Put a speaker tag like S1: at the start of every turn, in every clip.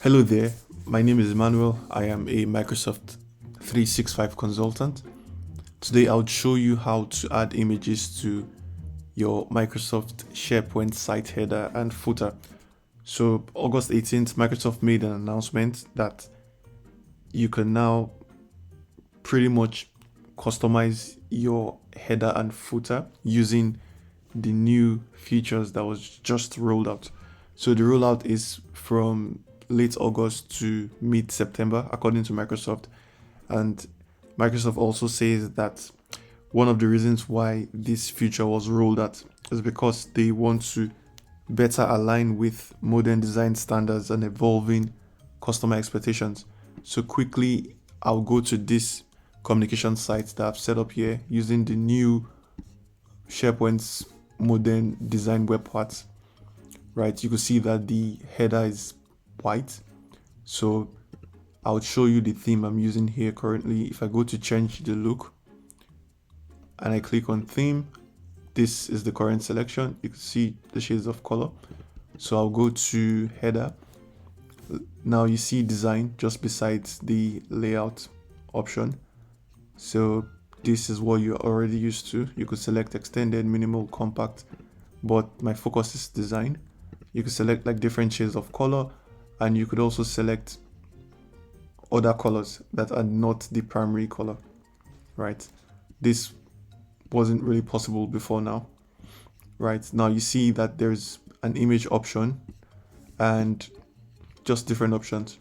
S1: Hello there, my name is Emmanuel. I am a Microsoft 365 consultant. Today I'll show you how to add images to your Microsoft SharePoint Site Header and Footer. So August 18th, Microsoft made an announcement that you can now pretty much customize your header and footer using the new features that was just rolled out. So the rollout is from late August to mid-September, according to Microsoft. And Microsoft also says that one of the reasons why this feature was rolled out is because they want to better align with modern design standards and evolving customer expectations. So quickly, I'll go to this communication site that I've set up here using the new SharePoint's modern design web parts. Right, you can see that the header is white. So I'll show you the theme I'm using here currently. If I go to change the look and I click on theme, this is the current selection. You can see the shades of color. So I'll go to header. Now you see design just besides the layout option. So this is what you're already used to. You could select extended, minimal, compact, but my focus is design. You could select like different shades of color, and you could also select other colors that are not the primary color, right? This wasn't really possible before now, right? Now you see that there's an image option and just different options.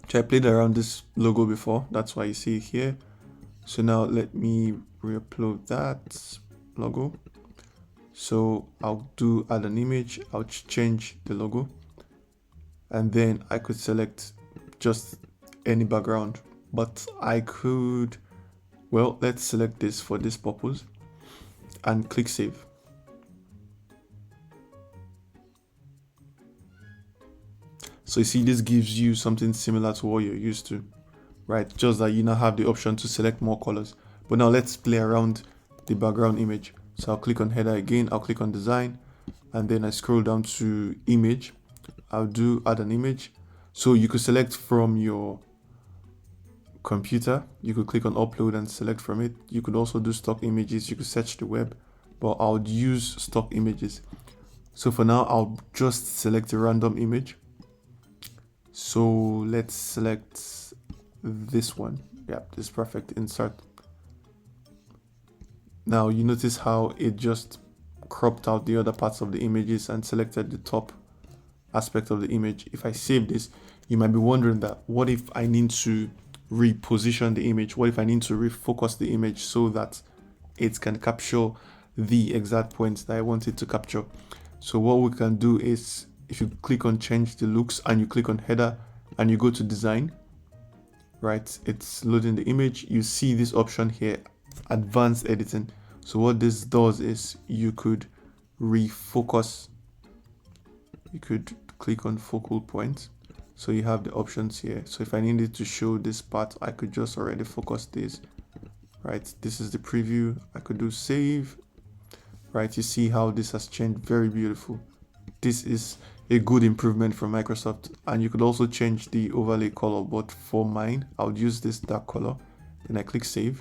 S1: So I played around this logo before, that's why you see it here. So now let me re-upload that logo. So I'll do add an image, I'll change the logo, and then I could select just any background, but I could, well, let's select this for this purpose and click save. So you see, this gives you something similar to what you're used to, right? Just that you now have the option to select more colors. But now let's play around the background image. So I'll click on header again, I'll click on design, and then I scroll down to image. I'll do add an image. So you could select from your computer. You could click on upload and select from it. You could also do stock images. You could search the web, but I would use stock images. So for now, I'll just select a random image. So let's select this one. Yeah, this is perfect. Insert. Now you notice how it just cropped out the other parts of the images and selected the top aspect of the image. If I save this, you might be wondering that what if I need to reposition the image? What if I need to refocus the image so that it can capture the exact points that I want it to capture? So what we can do is, if you click on change the looks and you click on header and you go to design, right, it's loading the image. You see this option here, advanced editing. So what this does is you could refocus. You could click on focal point. So you have the options here. So if I needed to show this part, I could just already focus this, right? This is the preview. I could do save, right? You see how this has changed. Very beautiful. This is a good improvement from Microsoft. And you could also change the overlay color, but for mine, I would use this dark color. Then I click save.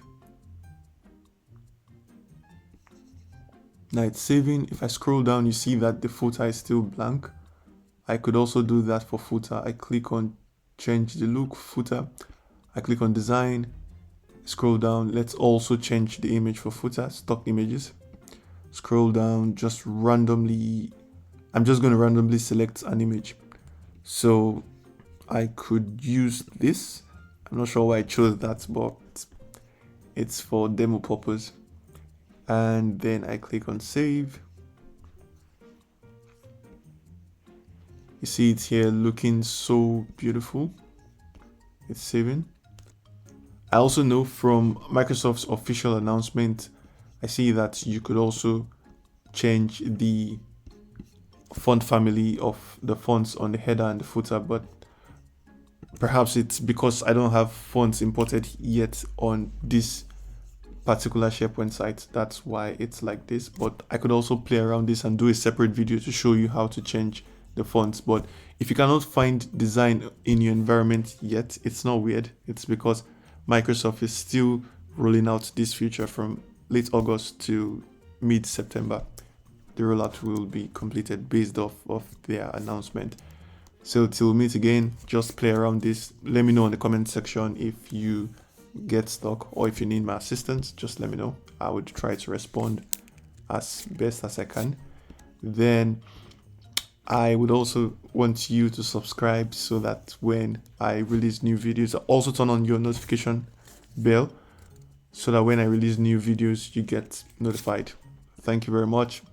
S1: Now it's saving. If I scroll down, you see that the footer is still blank. I could also do that for footer. I click on change the look, footer. I click on design, scroll down. Let's also change the image for footer, stock images. Scroll down, just randomly. I'm just going to randomly select an image. So I could use this. I'm not sure why I chose that, but it's for demo purpose. And then I click on save. You see it's here looking so beautiful. It's saving. I also know from Microsoft's official announcement, I see that you could also change the font family of the fonts on the header and the footer, but perhaps it's because I don't have fonts imported yet on this particular SharePoint site. That's why it's like this, but I could also play around this and do a separate video to show you how to change the fonts. But if you cannot find design in your environment yet, it's not weird. It's because Microsoft is still rolling out this feature from late August to mid-September. The rollout will be completed based off of their announcement. So till we meet again, just play around this. Let me know in the comment section if you get stuck or if you need my assistance. Just let me know. I would try to respond as best as I can. Then I would also want you to subscribe so that when I release new videos, also turn on your notification bell so that when I release new videos, you get notified. Thank you very much.